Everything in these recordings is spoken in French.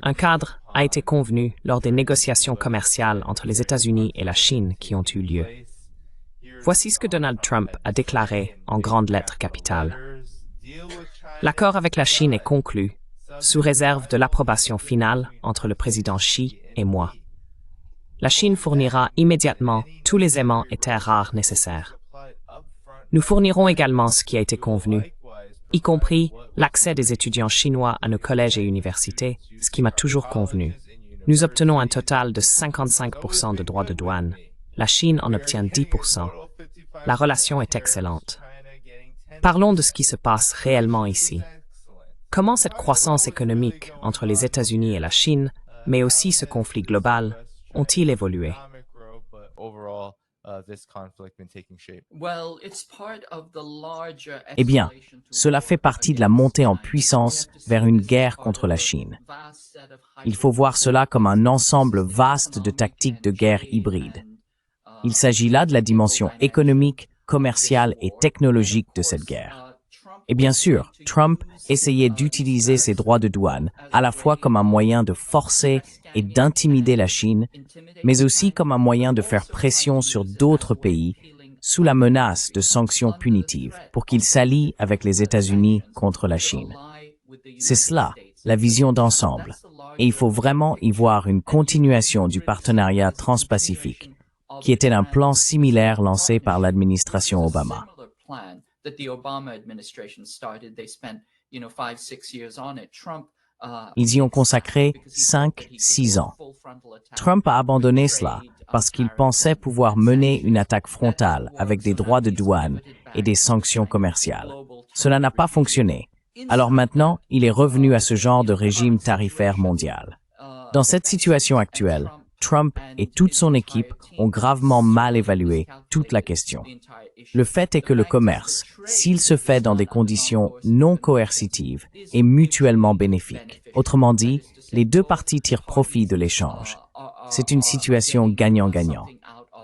Un cadre a été convenu lors des négociations commerciales entre les États-Unis et la Chine qui ont eu lieu. Voici ce que Donald Trump a déclaré en grandes lettres capitales. L'accord avec la Chine est conclu, sous réserve de l'approbation finale entre le président Xi et moi. La Chine fournira immédiatement tous les aimants et terres rares nécessaires. Nous fournirons également ce qui a été convenu, y compris l'accès des étudiants chinois à nos collèges et universités, ce qui m'a toujours convenu. Nous obtenons un total de 55% de droits de douane. La Chine en obtient 10%. La relation est excellente. Parlons de ce qui se passe réellement ici. Comment cette croissance économique entre les États-Unis et la Chine, mais aussi ce conflit global, ont-ils évolué? Eh bien, cela fait partie de la montée en puissance vers une guerre contre la Chine. Il faut voir cela comme un ensemble vaste de tactiques de guerre hybrides. Il s'agit là de la dimension économique, commerciale et technologique de cette guerre. Et bien sûr, Trump essayait d'utiliser ses droits de douane à la fois comme un moyen de forcer et d'intimider la Chine, mais aussi comme un moyen de faire pression sur d'autres pays sous la menace de sanctions punitives pour qu'ils s'allient avec les États-Unis contre la Chine. C'est cela, la vision d'ensemble, et il faut vraiment y voir une continuation du partenariat transpacifique, qui était un plan similaire lancé par l'administration Obama. Ils y ont consacré 5-6 ans. Trump a abandonné cela parce qu'il pensait pouvoir mener une attaque frontale avec des droits de douane et des sanctions commerciales. Cela n'a pas fonctionné. Alors maintenant, il est revenu à ce genre de régime tarifaire mondial. Dans cette situation actuelle, Trump et toute son équipe ont gravement mal évalué toute la question. Le fait est que le commerce, s'il se fait dans des conditions non coercitives, est mutuellement bénéfique. Autrement dit, les deux parties tirent profit de l'échange. C'est une situation gagnant-gagnant.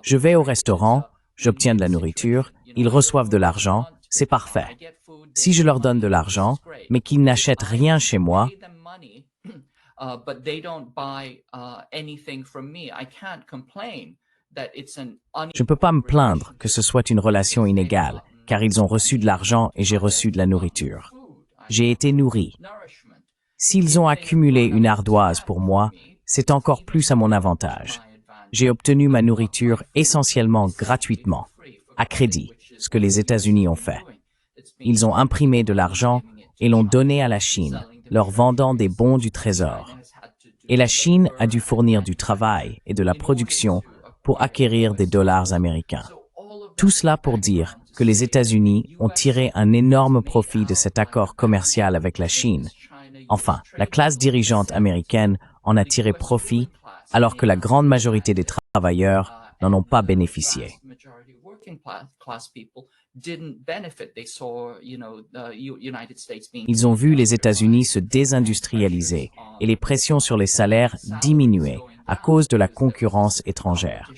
Je vais au restaurant, j'obtiens de la nourriture, ils reçoivent de l'argent, c'est parfait. Si je leur donne de l'argent, mais qu'ils n'achètent rien chez moi, je ne peux pas me plaindre que ce soit une relation inégale, car ils ont reçu de l'argent et j'ai reçu de la nourriture. J'ai été nourri. S'ils ont accumulé une ardoise pour moi, c'est encore plus à mon avantage. J'ai obtenu ma nourriture essentiellement gratuitement, à crédit, ce que les États-Unis ont fait. Ils ont imprimé de l'argent et l'ont donné à la Chine, leur vendant des bons du trésor. Et la Chine a dû fournir du travail et de la production pour acquérir des dollars américains. Tout cela pour dire que les États-Unis ont tiré un énorme profit de cet accord commercial avec la Chine. Enfin, la classe dirigeante américaine en a tiré profit, alors que la grande majorité des travailleurs n'en ont pas bénéficié. Ils ont vu les États-Unis se désindustrialiser et les pressions sur les salaires diminuer à cause de la concurrence étrangère.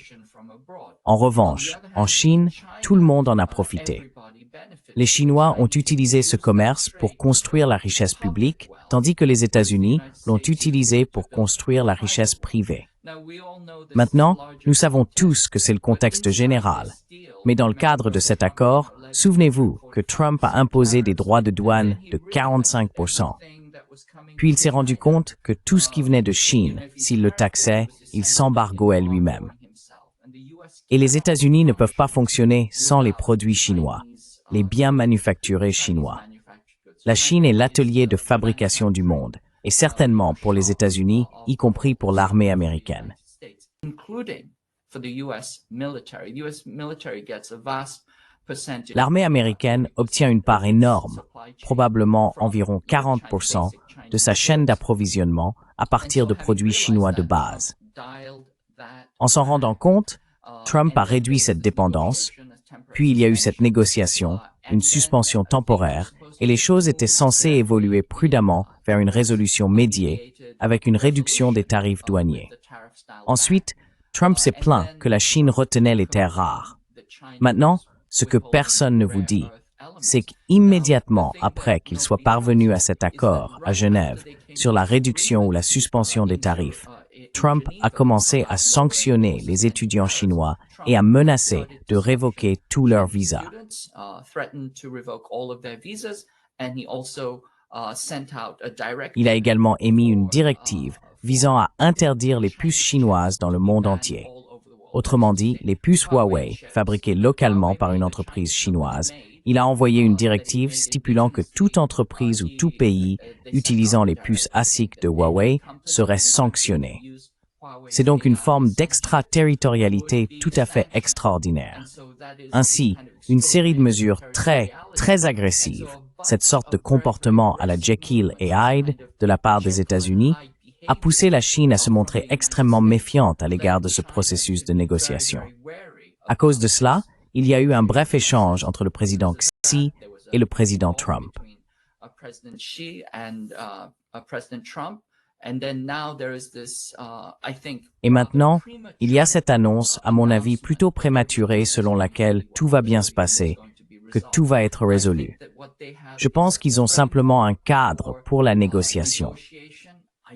En revanche, en Chine, tout le monde en a profité. Les Chinois ont utilisé ce commerce pour construire la richesse publique, tandis que les États-Unis l'ont utilisé pour construire la richesse privée. Maintenant, nous savons tous que c'est le contexte général. Mais dans le cadre de cet accord, souvenez-vous que Trump a imposé des droits de douane de 45%. Puis il s'est rendu compte que tout ce qui venait de Chine, s'il le taxait, il s'embargoait lui-même. Et les États-Unis ne peuvent pas fonctionner sans les produits chinois, les biens manufacturés chinois. La Chine est l'atelier de fabrication du monde, et certainement pour les États-Unis, y compris pour l'armée américaine. L'armée américaine obtient une part énorme, probablement environ 40%, de sa chaîne d'approvisionnement à partir de produits chinois de base. En s'en rendant compte, Trump a réduit cette dépendance, puis il y a eu cette négociation, une suspension temporaire, et les choses étaient censées évoluer prudemment vers une résolution médiée avec une réduction des tarifs douaniers. Ensuite, Trump s'est plaint que la Chine retenait les terres rares. Maintenant, ce que personne ne vous dit, c'est qu'immédiatement après qu'il soit parvenu à cet accord à Genève sur la réduction ou la suspension des tarifs, Trump a commencé à sanctionner les étudiants chinois et à menacer de révoquer tous leurs visas. Il a également émis une directive visant à interdire les puces chinoises dans le monde entier. Autrement dit, les puces Huawei, fabriquées localement par une entreprise chinoise, il a envoyé une directive stipulant que toute entreprise ou tout pays utilisant les puces ASIC de Huawei serait sanctionné. C'est donc une forme d'extraterritorialité tout à fait extraordinaire. Ainsi, une série de mesures très agressives, cette sorte de comportement à la Jekyll et Hyde de la part des États-Unis, a poussé la Chine à se montrer extrêmement méfiante à l'égard de ce processus de négociation. À cause de cela, il y a eu un bref échange entre le président Xi et le président Trump. Et maintenant, il y a cette annonce, à mon avis, plutôt prématurée selon laquelle tout va bien se passer, que tout va être résolu. Je pense qu'ils ont simplement un cadre pour la négociation.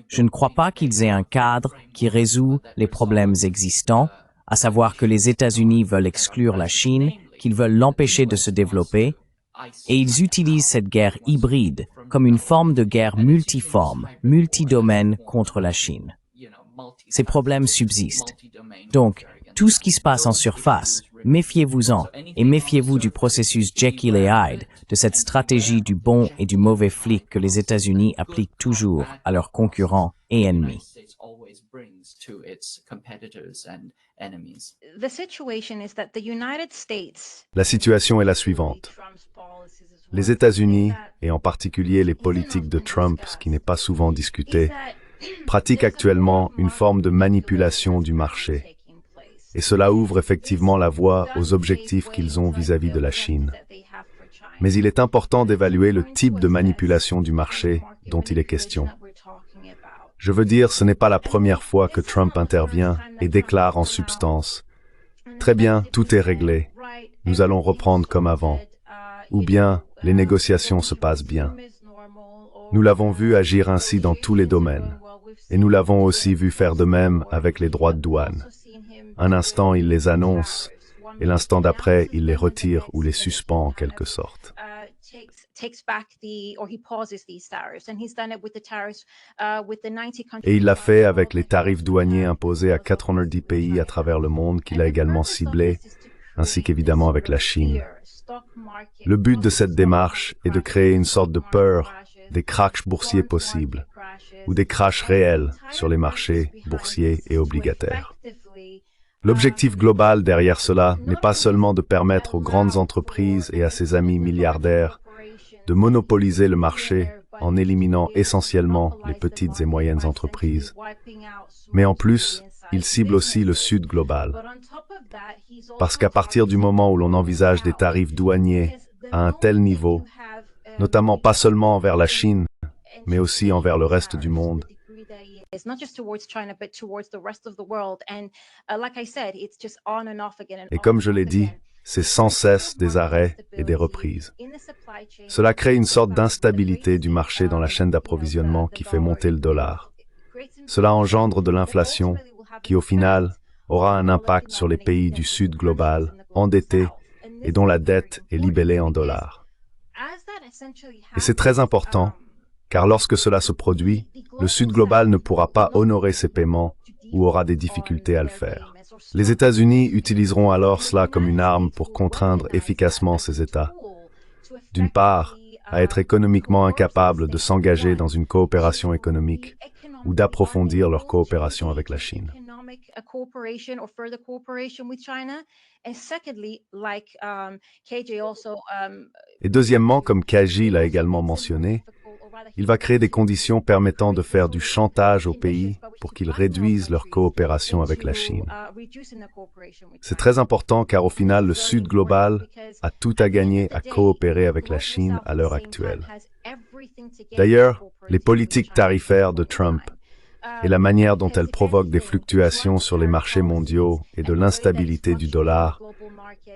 Je ne crois pas qu'ils aient un cadre qui résout les problèmes existants, à savoir que les États-Unis veulent exclure la Chine, qu'ils veulent l'empêcher de se développer, et ils utilisent cette guerre hybride comme une forme de guerre multiforme, multidomaine contre la Chine. Ces problèmes subsistent. Donc, tout ce qui se passe en surface, méfiez-vous-en et méfiez-vous du processus Jekyll et Hyde, de cette stratégie du bon et du mauvais flic que les États-Unis appliquent toujours à leurs concurrents et ennemis. La situation est la suivante. Les États-Unis, et en particulier les politiques de Trump, ce qui n'est pas souvent discuté, pratiquent actuellement une forme de manipulation du marché. Et cela ouvre effectivement la voie aux objectifs qu'ils ont vis-à-vis de la Chine. Mais il est important d'évaluer le type de manipulation du marché dont il est question. Je veux dire, ce n'est pas la première fois que Trump intervient et déclare en substance « Très bien, tout est réglé, nous allons reprendre comme avant » ou bien « Les négociations se passent bien ». Nous l'avons vu agir ainsi dans tous les domaines. Et nous l'avons aussi vu faire de même avec les droits de douane. Un instant, il les annonce, et l'instant d'après, il les retire ou les suspend en quelque sorte. Et il l'a fait avec les tarifs douaniers imposés à 90 pays à travers le monde qu'il a également ciblés, ainsi qu'évidemment avec la Chine. Le but de cette démarche est de créer une sorte de peur des crashs boursiers possibles, ou des crashs réels sur les marchés boursiers et obligataires. L'objectif global derrière cela n'est pas seulement de permettre aux grandes entreprises et à ses amis milliardaires de monopoliser le marché en éliminant essentiellement les petites et moyennes entreprises, mais en plus, il cible aussi le Sud global. Parce qu'à partir du moment où l'on envisage des tarifs douaniers à un tel niveau, notamment pas seulement envers la Chine, mais aussi envers le reste du monde, et comme je l'ai dit, c'est sans cesse des arrêts et des reprises. Cela crée une sorte d'instabilité du marché dans la chaîne d'approvisionnement qui fait monter le dollar. Cela engendre de l'inflation qui, au final, aura un impact sur les pays du Sud global, endettés et dont la dette est libellée en dollars. Et c'est très important, car lorsque cela se produit, le Sud global ne pourra pas honorer ses paiements ou aura des difficultés à le faire. Les États-Unis utiliseront alors cela comme une arme pour contraindre efficacement ces États. D'une part, à être économiquement incapables de s'engager dans une coopération économique ou d'approfondir leur coopération avec la Chine. Et deuxièmement, comme KJ l'a également mentionné, il va créer des conditions permettant de faire du chantage aux pays pour qu'ils réduisent leur coopération avec la Chine. C'est très important car au final, le Sud global a tout à gagner à coopérer avec la Chine à l'heure actuelle. D'ailleurs, les politiques tarifaires de Trump et la manière dont elles provoquent des fluctuations sur les marchés mondiaux et de l'instabilité du dollar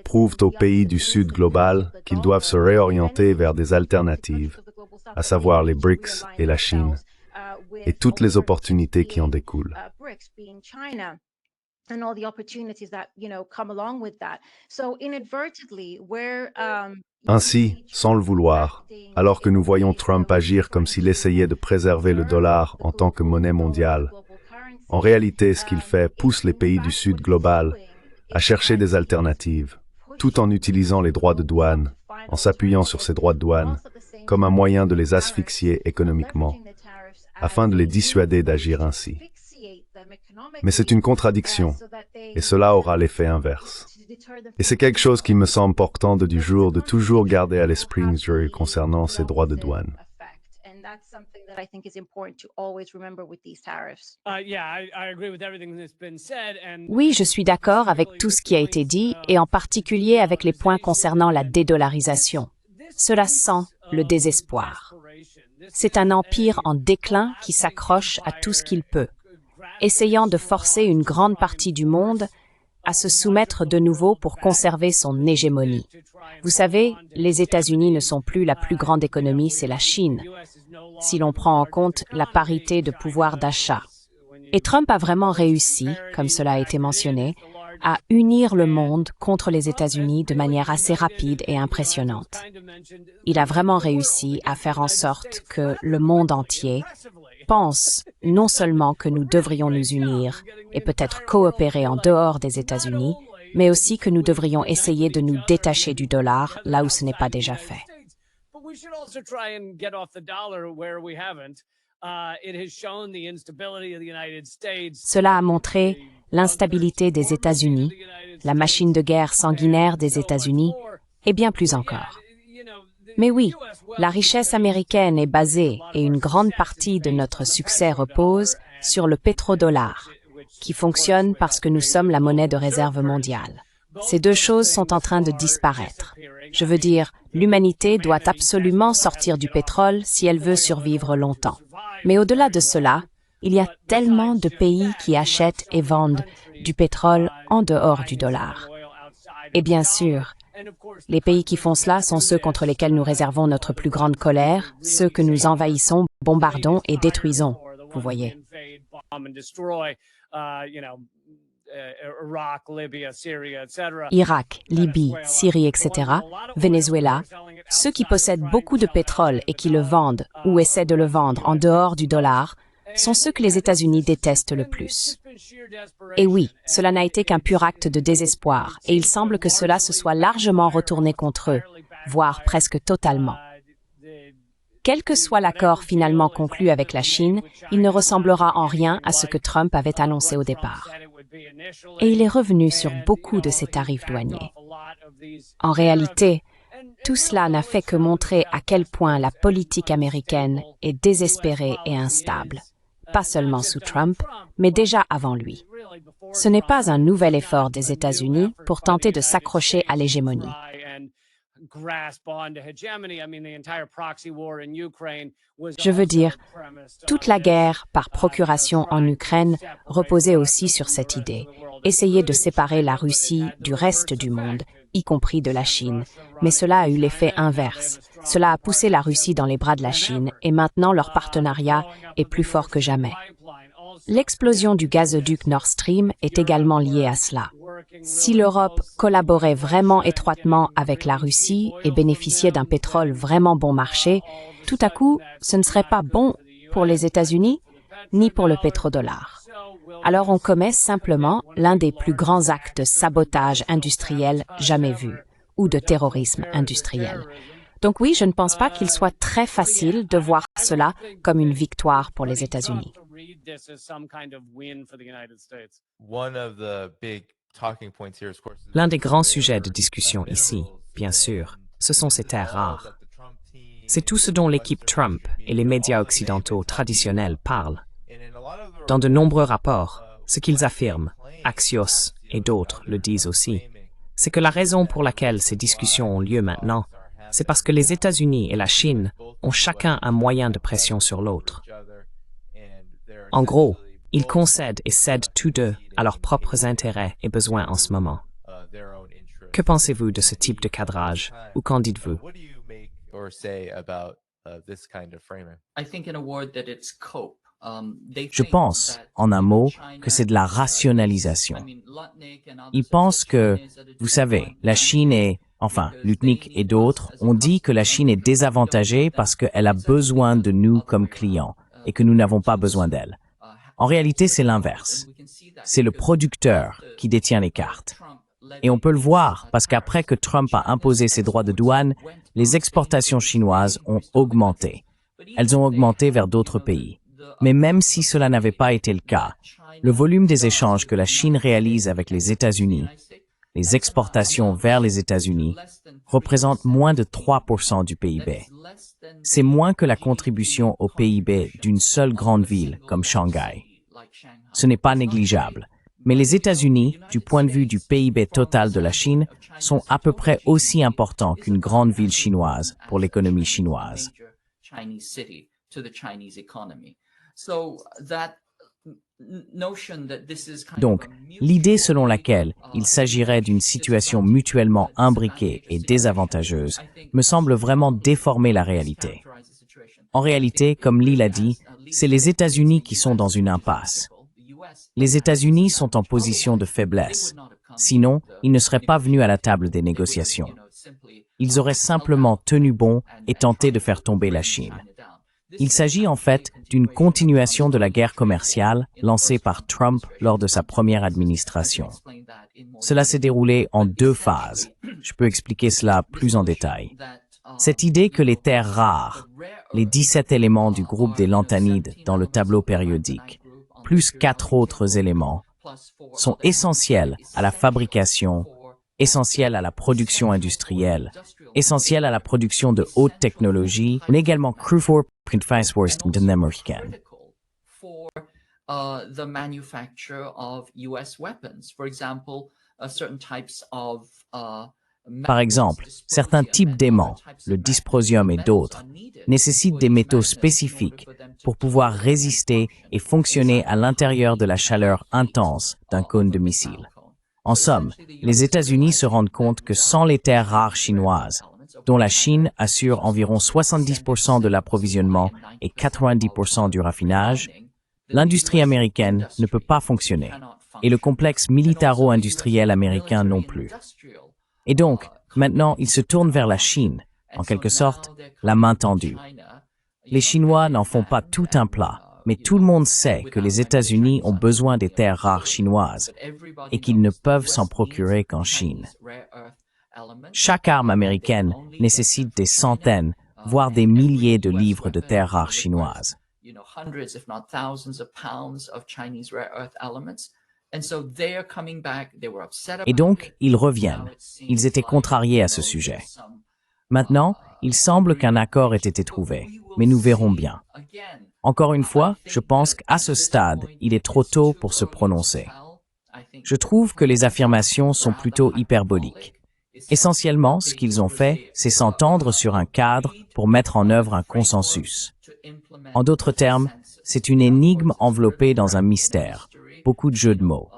prouvent aux pays du Sud global qu'ils doivent se réorienter vers des alternatives, à savoir les BRICS et la Chine, et toutes les opportunités qui en découlent. Ainsi, sans le vouloir, alors que nous voyons Trump agir comme s'il essayait de préserver le dollar en tant que monnaie mondiale, en réalité, ce qu'il fait pousse les pays du Sud global à chercher des alternatives, tout en utilisant les droits de douane, en s'appuyant sur ces droits de douane, comme un moyen de les asphyxier économiquement, afin de les dissuader d'agir ainsi. Mais c'est une contradiction, et cela aura l'effet inverse. Et c'est quelque chose qui me semble important du jour de toujours garder à l'esprit Missouri concernant ces droits de douane. Oui, je suis d'accord avec tout ce qui a été dit, et en particulier avec les points concernant la dédollarisation. Cela sent le désespoir. C'est un empire en déclin qui s'accroche à tout ce qu'il peut, essayant de forcer une grande partie du monde à se soumettre de nouveau pour conserver son hégémonie. Vous savez, les États-Unis ne sont plus la plus grande économie, c'est la Chine, si l'on prend en compte la parité de pouvoir d'achat. Et Trump a vraiment réussi, comme cela a été mentionné, à unir le monde contre les États-Unis de manière assez rapide et impressionnante. Il a vraiment réussi à faire en sorte que le monde entier pense non seulement que nous devrions nous unir et peut-être coopérer en dehors des États-Unis, mais aussi que nous devrions essayer de nous détacher du dollar là où ce n'est pas déjà fait. Cela a montré l'instabilité des États-Unis, la machine de guerre sanguinaire des États-Unis, et bien plus encore. Mais oui, la richesse américaine est basée et une grande partie de notre succès repose sur le pétrodollar, qui fonctionne parce que nous sommes la monnaie de réserve mondiale. Ces deux choses sont en train de disparaître. Je veux dire, l'humanité doit absolument sortir du pétrole si elle veut survivre longtemps. Mais au-delà de cela, il y a tellement de pays qui achètent et vendent du pétrole en dehors du dollar. Et bien sûr, les pays qui font cela sont ceux contre lesquels nous réservons notre plus grande colère, ceux que nous envahissons, bombardons et détruisons, vous voyez. Irak, Libye, Syrie, etc., Venezuela, ceux qui possèdent beaucoup de pétrole et qui le vendent ou essaient de le vendre en dehors du dollar, sont ceux que les États-Unis détestent le plus. Et oui, cela n'a été qu'un pur acte de désespoir, et il semble que cela se soit largement retourné contre eux, voire presque totalement. Quel que soit l'accord finalement conclu avec la Chine, il ne ressemblera en rien à ce que Trump avait annoncé au départ. Et il est revenu sur beaucoup de ses tarifs douaniers. En réalité, tout cela n'a fait que montrer à quel point la politique américaine est désespérée et instable. Pas seulement sous Trump, mais déjà avant lui. Ce n'est pas un nouvel effort des États-Unis pour tenter de s'accrocher à l'hégémonie. Je veux dire, toute la guerre par procuration en Ukraine reposait aussi sur cette idée, essayer de séparer la Russie du reste du monde, y compris de la Chine. Mais cela a eu l'effet inverse. Cela a poussé la Russie dans les bras de la Chine et maintenant leur partenariat est plus fort que jamais. L'explosion du gazoduc Nord Stream est également liée à cela. Si l'Europe collaborait vraiment étroitement avec la Russie et bénéficiait d'un pétrole vraiment bon marché, tout à coup, ce ne serait pas bon pour les États-Unis ni pour le pétrodollar. Alors on commet simplement l'un des plus grands actes de sabotage industriel jamais vus, ou de terrorisme industriel. Donc oui, je ne pense pas qu'il soit très facile de voir cela comme une victoire pour les États-Unis. L'un des grands sujets de discussion ici, bien sûr, ce sont ces terres rares. C'est tout ce dont l'équipe Trump et les médias occidentaux traditionnels parlent. Dans de nombreux rapports, ce qu'ils affirment, Axios et d'autres le disent aussi, c'est que la raison pour laquelle ces discussions ont lieu maintenant, c'est parce que les États-Unis et la Chine ont chacun un moyen de pression sur l'autre. En gros, ils concèdent et cèdent tous deux à leurs propres intérêts et besoins en ce moment. Que pensez-vous de ce type de cadrage, ou qu'en dites-vous? Je pense, en un mot, que c'est de la rationalisation. Ils pensent que, vous savez, la Chine est, enfin, Lutnick et d'autres, ont dit que la Chine est désavantagée parce qu'elle a besoin de nous comme clients et que nous n'avons pas besoin d'elle. En réalité, c'est l'inverse. C'est le producteur qui détient les cartes. Et on peut le voir parce qu'après que Trump a imposé ses droits de douane, les exportations chinoises ont augmenté. Elles ont augmenté vers d'autres pays. Mais même si cela n'avait pas été le cas, le volume des échanges que la Chine réalise avec les États-Unis, les exportations vers les États-Unis, représente moins de 3% du PIB. C'est moins que la contribution au PIB d'une seule grande ville comme Shanghai. Ce n'est pas négligeable. Mais les États-Unis, du point de vue du PIB total de la Chine, sont à peu près aussi importants qu'une grande ville chinoise pour l'économie chinoise. Donc, l'idée selon laquelle il s'agirait d'une situation mutuellement imbriquée et désavantageuse me semble vraiment déformer la réalité. En réalité, comme Lee l'a dit, c'est les États-Unis qui sont dans une impasse. Les États-Unis sont en position de faiblesse. Sinon, ils ne seraient pas venus à la table des négociations. Ils auraient simplement tenu bon et tenté de faire tomber la Chine. Il s'agit en fait d'une continuation de la guerre commerciale lancée par Trump lors de sa première administration. Cela s'est déroulé en 2 phases. Je peux expliquer cela plus en détail. Cette idée que les terres rares, les 17 éléments du groupe des lanthanides dans le tableau périodique, plus 4 autres éléments, sont essentiels à la fabrication, essentiels à la production industrielle, essentiels à la production de haute technologie, mais également cruciaux pour de américaine. Par exemple, certains types d'aimants, le dysprosium et d'autres, nécessitent des métaux spécifiques pour pouvoir résister et fonctionner à l'intérieur de la chaleur intense d'un cône de missile. En somme, les États-Unis se rendent compte que sans les terres rares chinoises, dont la Chine assure environ 70% de l'approvisionnement et 90% du raffinage, l'industrie américaine ne peut pas fonctionner, et le complexe militaro-industriel américain non plus. Et donc, maintenant, ils se tournent vers la Chine, en quelque sorte, la main tendue. Les Chinois n'en font pas tout un plat, mais tout le monde sait que les États-Unis ont besoin des terres rares chinoises et qu'ils ne peuvent s'en procurer qu'en Chine. Chaque arme américaine nécessite des centaines, voire des milliers de livres de terres rares chinoises. Et donc, ils reviennent. Ils étaient contrariés à ce sujet. Maintenant, il semble qu'un accord ait été trouvé, mais nous verrons bien. Encore une fois, je pense qu'à ce stade, il est trop tôt pour se prononcer. Je trouve que les affirmations sont plutôt hyperboliques. Essentiellement, ce qu'ils ont fait, c'est s'entendre sur un cadre pour mettre en œuvre un consensus. En d'autres termes, c'est une énigme enveloppée dans un mystère. Beaucoup de jeux de mots.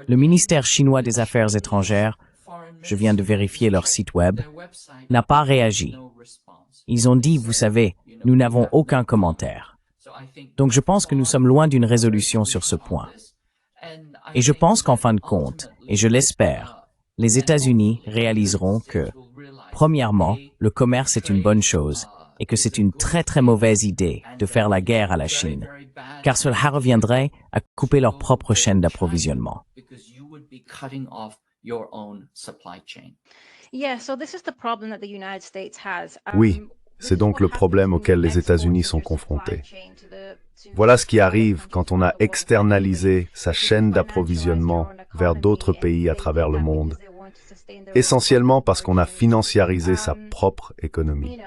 Le ministère chinois des Affaires étrangères, je viens de vérifier leur site web, n'a pas réagi. Ils ont dit, vous savez, nous n'avons aucun commentaire. Donc je pense que nous sommes loin d'une résolution sur ce point. Et je pense qu'en fin de compte, et je l'espère, les États-Unis réaliseront que, premièrement, le commerce est une bonne chose et que c'est une très très mauvaise idée de faire la guerre à la Chine, car cela reviendrait à couper leur propre chaîne d'approvisionnement. Oui, c'est donc le problème auquel les États-Unis sont confrontés. Voilà ce qui arrive quand on a externalisé sa chaîne d'approvisionnement vers d'autres pays à travers le monde, essentiellement parce qu'on a financiarisé sa propre économie.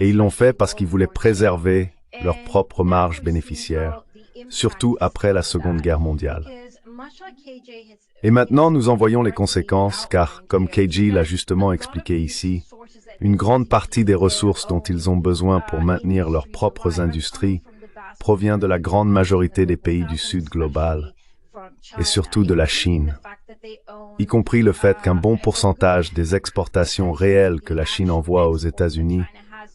Et ils l'ont fait parce qu'ils voulaient préserver leur propre marge bénéficiaire, surtout après la Seconde Guerre mondiale. Et maintenant, nous en voyons les conséquences, car, comme KG l'a justement expliqué ici, une grande partie des ressources dont ils ont besoin pour maintenir leurs propres industries provient de la grande majorité des pays du Sud global, et surtout de la Chine. y compris le fait qu'un bon pourcentage des exportations réelles que la Chine envoie aux États-Unis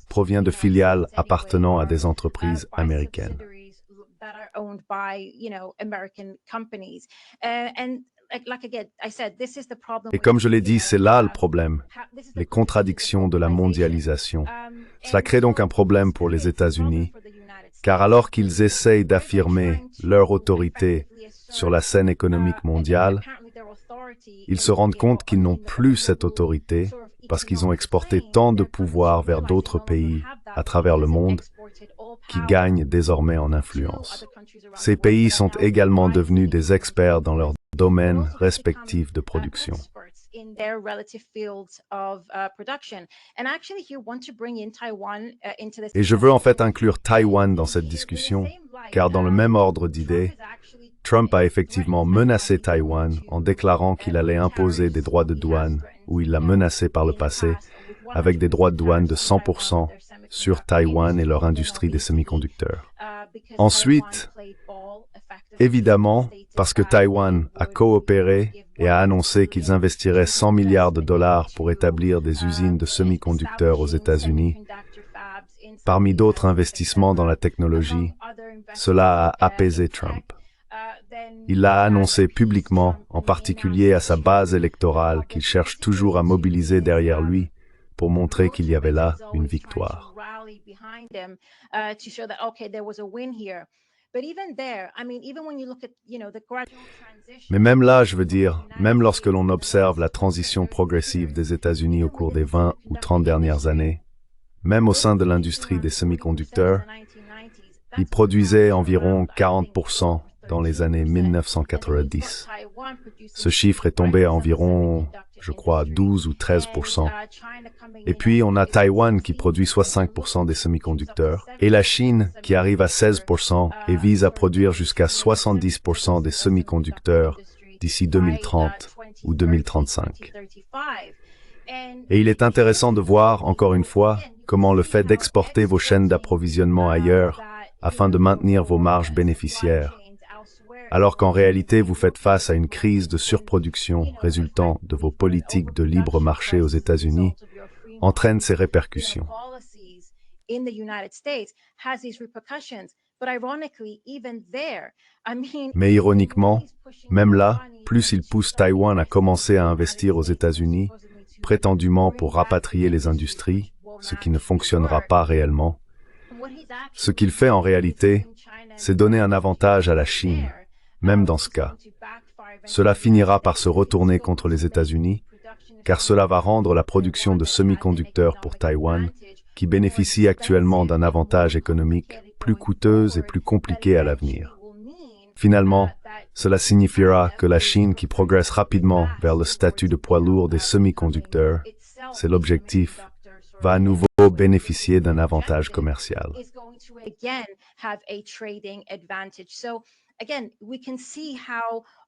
provient de filiales appartenant à des entreprises américaines. Et comme je l'ai dit, c'est là le problème, les contradictions de la mondialisation. Cela crée donc un problème pour les États-Unis, car alors qu'ils essayent d'affirmer leur autorité sur la scène économique mondiale, ils se rendent compte qu'ils n'ont plus cette autorité parce qu'ils ont exporté tant de pouvoir vers d'autres pays à travers le monde qui gagnent désormais en influence. Ces pays sont également devenus des experts dans leur domaine respectif de production. Et je veux en fait inclure Taïwan dans cette discussion, car dans le même ordre d'idées, Trump a effectivement menacé Taïwan en déclarant qu'il allait imposer des droits de douane, ou il l'a menacé par le passé, avec des droits de douane de 100% sur Taïwan et leur industrie des semi-conducteurs. Ensuite, évidemment, parce que Taïwan a coopéré et a annoncé qu'ils investiraient 100 milliards de dollars pour établir des usines de semi-conducteurs aux États-Unis, parmi d'autres investissements dans la technologie, cela a apaisé Trump. Il l'a annoncé publiquement, en particulier à sa base électorale, qu'il cherche toujours à mobiliser derrière lui pour montrer qu'il y avait là une victoire. Mais même là, je veux dire, même lorsque l'on observe la transition progressive des États-Unis au cours des 20 ou 30 dernières années, même au sein de l'industrie des semi-conducteurs, ils produisaient environ 40% dans les années 1990. Ce chiffre est tombé à environ, je crois, 12 ou 13%. Et puis, on a Taïwan qui produit 65% des semi-conducteurs, et la Chine qui arrive à 16% et vise à produire jusqu'à 70% des semi-conducteurs d'ici 2030 ou 2035. Et il est intéressant de voir, encore une fois, comment le fait d'exporter vos chaînes d'approvisionnement ailleurs afin de maintenir vos marges bénéficiaires, alors qu'en réalité vous faites face à une crise de surproduction résultant de vos politiques de libre marché aux États-Unis, entraîne ces répercussions. Mais ironiquement, même là, plus il pousse Taïwan à commencer à investir aux États-Unis, prétendument pour rapatrier les industries, ce qui ne fonctionnera pas réellement, ce qu'il fait en réalité, c'est donner un avantage à la Chine. Même dans ce cas, cela finira par se retourner contre les États-Unis, car cela va rendre la production de semi-conducteurs pour Taïwan, qui bénéficie actuellement d'un avantage économique, plus coûteuse et plus compliquée à l'avenir. Finalement, cela signifiera que la Chine, qui progresse rapidement vers le statut de poids lourd des semi-conducteurs, c'est l'objectif, va à nouveau bénéficier d'un avantage commercial.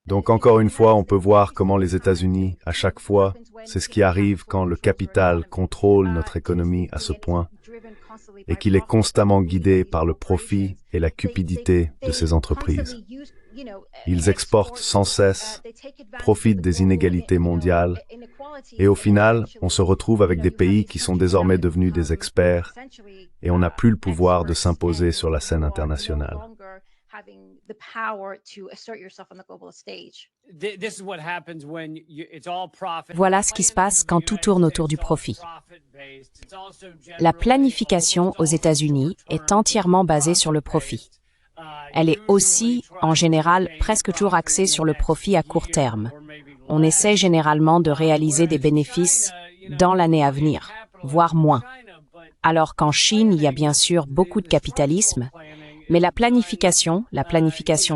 Donc encore une fois, on peut voir comment les États-Unis, à chaque fois, c'est ce qui arrive quand le capital contrôle notre économie à ce point et qu'il est constamment guidé par le profit et la cupidité de ces entreprises. Ils exportent sans cesse, profitent des inégalités mondiales et au final, on se retrouve avec des pays qui sont désormais devenus des experts et on n'a plus le pouvoir de s'imposer sur la scène internationale. Voilà ce qui se passe quand tout tourne autour du profit. La planification aux États-Unis est entièrement basée sur le profit. Elle est aussi, en général, presque toujours axée sur le profit à court terme. On essaie généralement de réaliser des bénéfices dans l'année à venir, voire moins. Alors qu'en Chine, il y a bien sûr beaucoup de capitalisme, mais la planification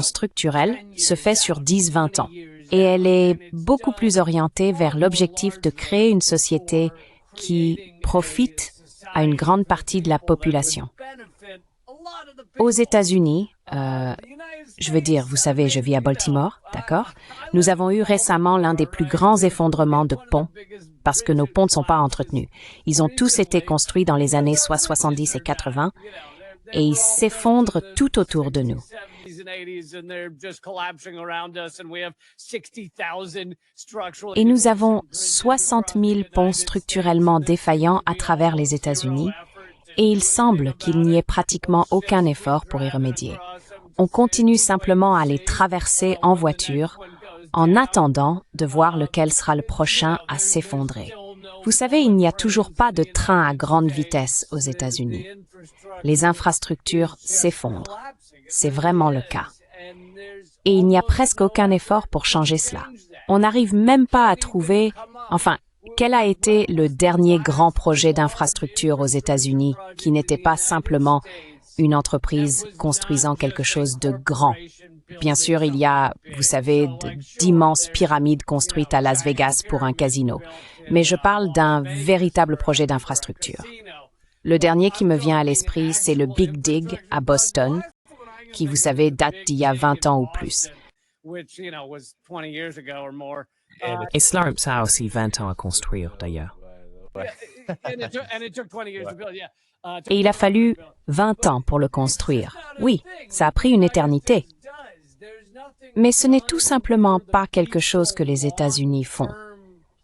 structurelle, se fait sur 10-20 ans. Et elle est beaucoup plus orientée vers l'objectif de créer une société qui profite à une grande partie de la population. Aux États-Unis, je veux dire, vous savez, je vis à Baltimore, d'accord? Nous avons eu récemment l'un des plus grands effondrements de ponts, parce que nos ponts ne sont pas entretenus. Ils ont tous été construits dans les années soit 70 et 80, et ils s'effondrent tout autour de nous. Et nous avons 60 000 ponts structurellement défaillants à travers les États-Unis, et il semble qu'il n'y ait pratiquement aucun effort pour y remédier. On continue simplement à les traverser en voiture, en attendant de voir lequel sera le prochain à s'effondrer. Vous savez, il n'y a toujours pas de train à grande vitesse aux États-Unis. Les infrastructures s'effondrent. C'est vraiment le cas. Et il n'y a presque aucun effort pour changer cela. On n'arrive même pas à trouver... Enfin, quel a été le dernier grand projet d'infrastructure aux États-Unis qui n'était pas simplement une entreprise construisant quelque chose de grand? Bien sûr, il y a, vous savez, d'immenses pyramides construites à Las Vegas pour un casino. Mais je parle d'un véritable projet d'infrastructure. Le dernier qui me vient à l'esprit, c'est le Big Dig à Boston, qui, vous savez, date d'il y a 20 ans ou plus. Et Slurps a aussi 20 ans à construire, d'ailleurs. Et il a fallu 20 ans pour le construire. Oui, ça a pris une éternité. Mais ce n'est tout simplement pas quelque chose que les États-Unis font.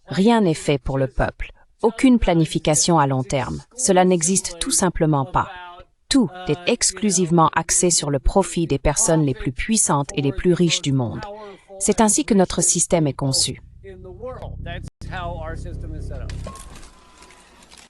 Rien n'est fait pour le peuple. Aucune planification à long terme. Cela n'existe tout simplement pas. Tout est exclusivement axé sur le profit des personnes les plus puissantes et les plus riches du monde. C'est ainsi que notre système est conçu.